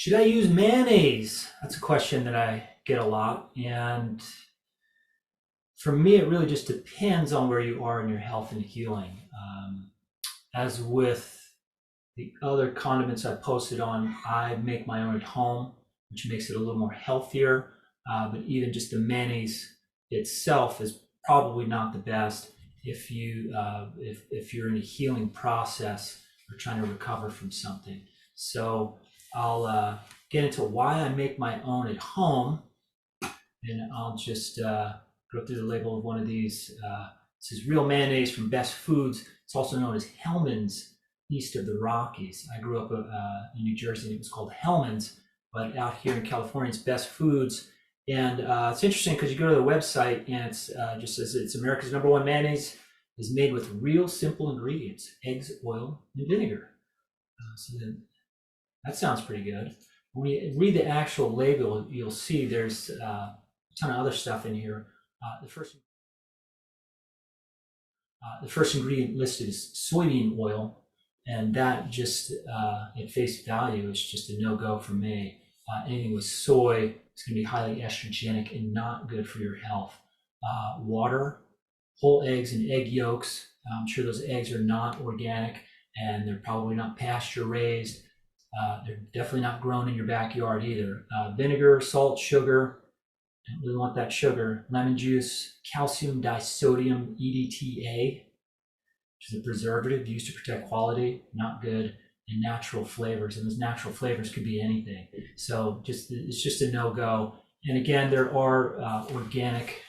Should I use mayonnaise? That's a question that I get a lot. And for me, it really just depends on where you are in your health and healing. As with the other condiments I posted on, I make my own at home, which makes it a little more healthier. But even just the mayonnaise itself is probably not the best if you're in a healing process or trying to recover from something. So I'll get into why I make my own at home, and I'll just go through the label of one of these. This is real mayonnaise from Best Foods. It's also known as Hellman's, east of the Rockies. I grew up in New Jersey, and it was called Hellman's, but out here in California, it's Best Foods. And it's interesting because you go to the website and it's just says it's America's #1 mayonnaise is made with real simple ingredients: eggs, oil, and vinegar. So then that sounds pretty good. When you read the actual label, you'll see there's a ton of other stuff in here. The first ingredient listed is soybean oil, and that just at face value is just a no-go for me. Anything with soy is going to be highly estrogenic and not good for your health. Water, whole eggs, and egg yolks. I'm sure those eggs are not organic, and they're probably not pasture raised. They're definitely not grown in your backyard either. Vinegar, salt, sugar. Don't really want that sugar. Lemon juice, calcium disodium EDTA, which is a preservative used to protect quality, not good. And natural flavors, and those natural flavors could be anything. So it's just a no-go. And again, there are organic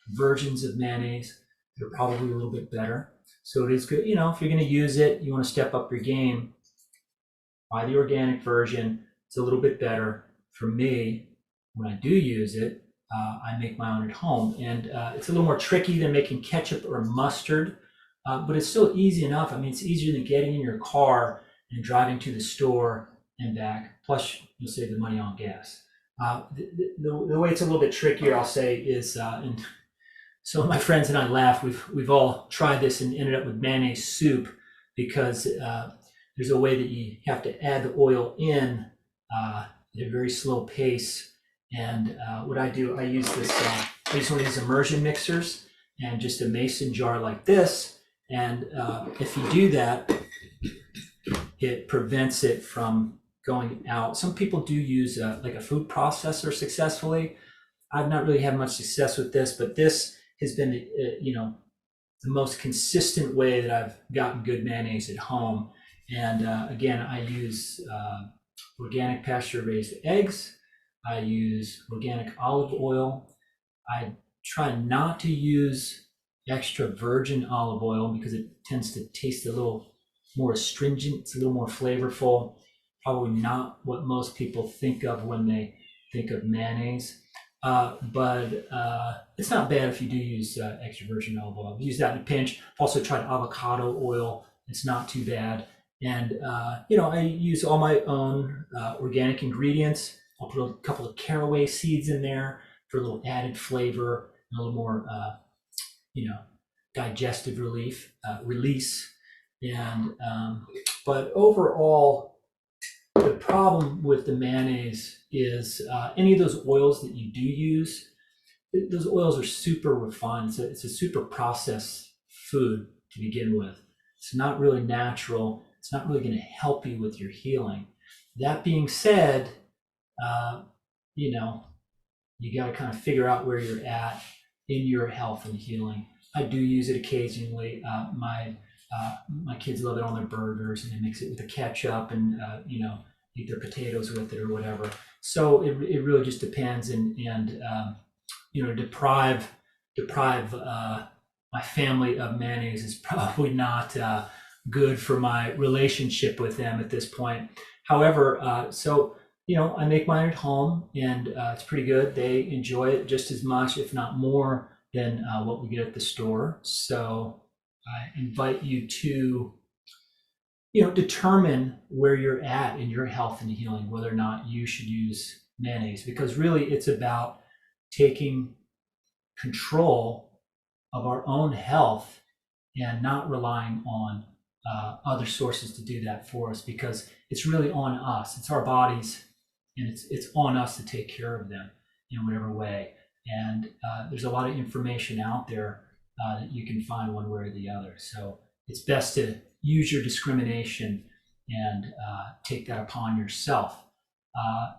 versions of mayonnaise. They're probably a little bit better. So it is good, if you're going to use it, you want to step up your game, buy the organic version. It's a little bit better. For me, when I do use it, I make my own at home, and it's a little more tricky than making ketchup or mustard, but it's still easy enough. I mean, it's easier than getting in your car and driving to the store and back. Plus, you'll save the money on gas. The way it's a little bit trickier, I'll say, is, and so my friends and I laugh. We've all tried this and ended up with mayonnaise soup because there's a way that you have to add the oil in at a very slow pace. And what I do, I use one of these immersion mixers and just a mason jar like this. And if you do that, it prevents it from going out. Some people do use like a food processor successfully. I've not really had much success with this, but this has been, the most consistent way that I've gotten good mayonnaise at home. And again, I use organic pasture-raised eggs. I use organic olive oil. I try not to use extra virgin olive oil because it tends to taste a little more astringent. It's a little more flavorful. Probably not what most people think of when they think of mayonnaise. But it's not bad if you do use extra virgin olive oil. Use that in a pinch. I've also tried avocado oil. It's not too bad. And, I use all my own organic ingredients. I'll put a couple of caraway seeds in there for a little added flavor and a little more, digestive release. And but overall, the problem with the mayonnaise is any of those oils that you do use, those oils are super refined. It's a super processed food to begin with. It's not really natural. It's not really going to help you with your healing. That being said, you got to kind of figure out where you're at in your health and healing. I do use it occasionally. My kids love it on their burgers, and they mix it with the ketchup and eat their potatoes with it or whatever. So it really just depends, and deprive my family of mayonnaise is probably not good for my relationship with them at this point. However, I make mine at home, and it's pretty good. They enjoy it just as much, if not more, than what we get at the store. So I invite you to, determine where you're at in your health and healing, whether or not you should use mayonnaise, because really it's about taking control of our own health and not relying on other sources to do that for us, because it's really on us. It's our bodies. and it's on us to take care of them in whatever way. And there's a lot of information out there that you can find one way or the other. So it's best to use your discrimination and take that upon yourself.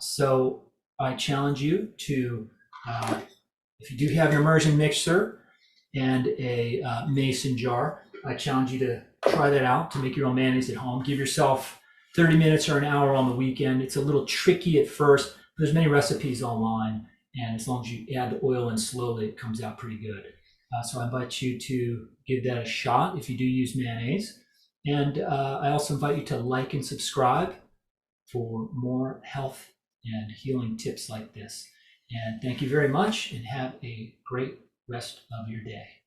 So I challenge you to, if you do have an immersion mixer and a mason jar, I challenge you to try that out to make your own mayonnaise at home. Give yourself 30 minutes or an hour on the weekend. It's a little tricky at first, but there's many recipes online, and as long as you add the oil in slowly, it comes out pretty good. So I invite you to give that a shot if you do use mayonnaise. And I also invite you to like and subscribe for more health and healing tips like this. And thank you very much, and have a great rest of your day.